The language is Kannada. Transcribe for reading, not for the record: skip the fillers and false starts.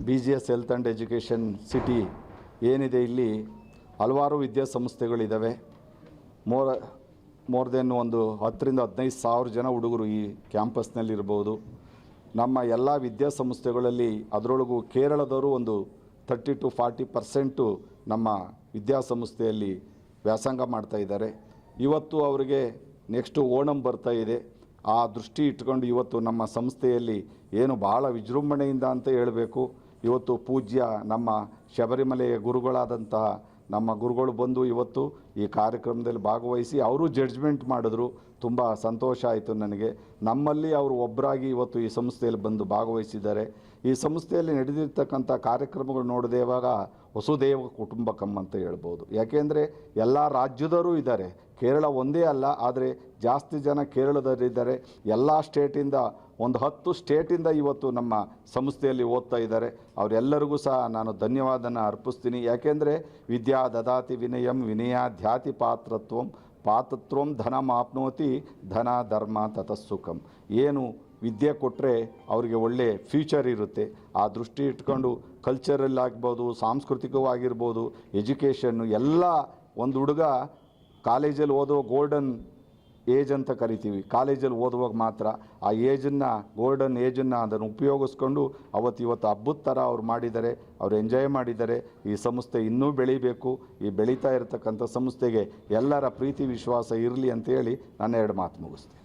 BGS health and education city ಏನಿದೆ, ಇಲ್ಲಿ ಹಲವಾರು ವಿದ್ಯಾಸಂಸ್ಥೆಗಳಿದ್ದಾವೆ. ಮೋರ್ ದೆನ್ ಒಂದು 10,000 to 15,000 ಜನ ಹುಡುಗರು ಈ ಕ್ಯಾಂಪಸ್ನಲ್ಲಿರ್ಬೋದು. ನಮ್ಮ ಎಲ್ಲ ವಿದ್ಯಾಸಂಸ್ಥೆಗಳಲ್ಲಿ ಅದರೊಳಗೂ ಕೇರಳದವರು ಒಂದು 30 to 40% ನಮ್ಮ ವಿದ್ಯಾಸಂಸ್ಥೆಯಲ್ಲಿ ವ್ಯಾಸಂಗ ಮಾಡ್ತಾಯಿದ್ದಾರೆ. ಇವತ್ತು ಅವರಿಗೆ ನೆಕ್ಸ್ಟು ಓಣಂ ಬರ್ತಾ ಇದೆ. ಆ ದೃಷ್ಟಿ ಇಟ್ಕೊಂಡು ಇವತ್ತು ನಮ್ಮ ಸಂಸ್ಥೆಯಲ್ಲಿ ಏನು ಭಾಳ ವಿಜೃಂಭಣೆಯಿಂದ ಅಂತ ಹೇಳಬೇಕು, ಇವತ್ತು ಪೂಜ್ಯ ನಮ್ಮ ಶಬರಿಮಲೆಯ ಗುರುಗಳಾದಂತಹ ನಮ್ಮ ಗುರುಗಳು ಬಂದು ಇವತ್ತು ಈ ಕಾರ್ಯಕ್ರಮದಲ್ಲಿ ಭಾಗವಹಿಸಿ ಅವರು ಜಡ್ಜ್ಮೆಂಟ್ ಮಾಡಿದ್ರು. ತುಂಬ ಸಂತೋಷ ಆಯಿತು ನನಗೆ. ನಮ್ಮಲ್ಲಿ ಅವರು ಒಬ್ಬರಾಗಿ ಇವತ್ತು ಈ ಸಂಸ್ಥೆಯಲ್ಲಿ ಬಂದು ಭಾಗವಹಿಸಿದ್ದಾರೆ. ಈ ಸಂಸ್ಥೆಯಲ್ಲಿ ನಡೆದಿರ್ತಕ್ಕಂಥ ಕಾರ್ಯಕ್ರಮಗಳು ನೋಡದೆ ಇವಾಗ ವಸುದೇವ ಕುಟುಂಬಕಂ ಅಂತ ಹೇಳ್ಬೋದು. ಯಾಕೆಂದರೆ ಎಲ್ಲ ರಾಜ್ಯದವರು ಇದ್ದಾರೆ, ಕೇರಳ ಒಂದೇ ಅಲ್ಲ, ಆದರೆ ಜಾಸ್ತಿ ಜನ ಕೇರಳದವರಿದ್ದಾರೆ. ಎಲ್ಲ ಸ್ಟೇಟಿಂದ ಒಂದು 10 ಸ್ಟೇಟಿಂದ ಇವತ್ತು ನಮ್ಮ ಸಂಸ್ಥೆಯಲ್ಲಿ ಓದ್ತಾ ಇದ್ದಾರೆ. ಅವರೆಲ್ಲರಿಗೂ ಸಹ ನಾನು ಧನ್ಯವಾದನ ಅರ್ಪಿಸ್ತೀನಿ. ಯಾಕೆಂದರೆ ವಿದ್ಯಾ ದದಾತಿ ವಿನಯಂ ವಿನಯಾಧ್ಯಾತಿ ಪಾತ್ರತ್ವಂ ಧನ ಮಾಪ್ನೋತಿ ಧನ ಧರ್ಮ ತತಸ್ಸುಖಂ. ಏನು ವಿದ್ಯೆ ಕೊಟ್ಟರೆ ಅವರಿಗೆ ಒಳ್ಳೆ ಫ್ಯೂಚರ್ ಇರುತ್ತೆ. ಆ ದೃಷ್ಟಿ ಇಟ್ಕೊಂಡು ಕಲ್ಚರಲ್ ಆಗ್ಬೋದು, ಸಾಂಸ್ಕೃತಿಕವಾಗಿರ್ಬೋದು, ಎಜುಕೇಷನ್ನು ಎಲ್ಲ ಒಂದು ಹುಡುಗ ಕಾಲೇಜಲ್ಲಿ ಓದೋ ಗೋಲ್ಡನ್ ಏಜ್ ಅಂತ ಕರಿತೀವಿ. ಕಾಲೇಜಲ್ಲಿ ಓದುವಾಗ ಮಾತ್ರ ಆ ಏಜನ್ನು, ಗೋಲ್ಡನ್ ಏಜನ್ನು ಅದನ್ನು ಉಪಯೋಗಿಸ್ಕೊಂಡು ಇವತ್ತು ಹಬ್ಬದ ಥರ ಅವ್ರು ಮಾಡಿದ್ದಾರೆ, ಅವ್ರು ಎಂಜಾಯ್ ಮಾಡಿದ್ದಾರೆ. ಈ ಸಂಸ್ಥೆ ಇನ್ನೂ ಬೆಳಿಬೇಕು. ಈ ಬೆಳೀತಾ ಇರತಕ್ಕಂಥ ಸಂಸ್ಥೆಗೆ ಎಲ್ಲರ ಪ್ರೀತಿ ವಿಶ್ವಾಸ ಇರಲಿ ಅಂತೇಳಿ ನಾನು 2 ಮಾತು ಮುಗಿಸ್ತೀನಿ.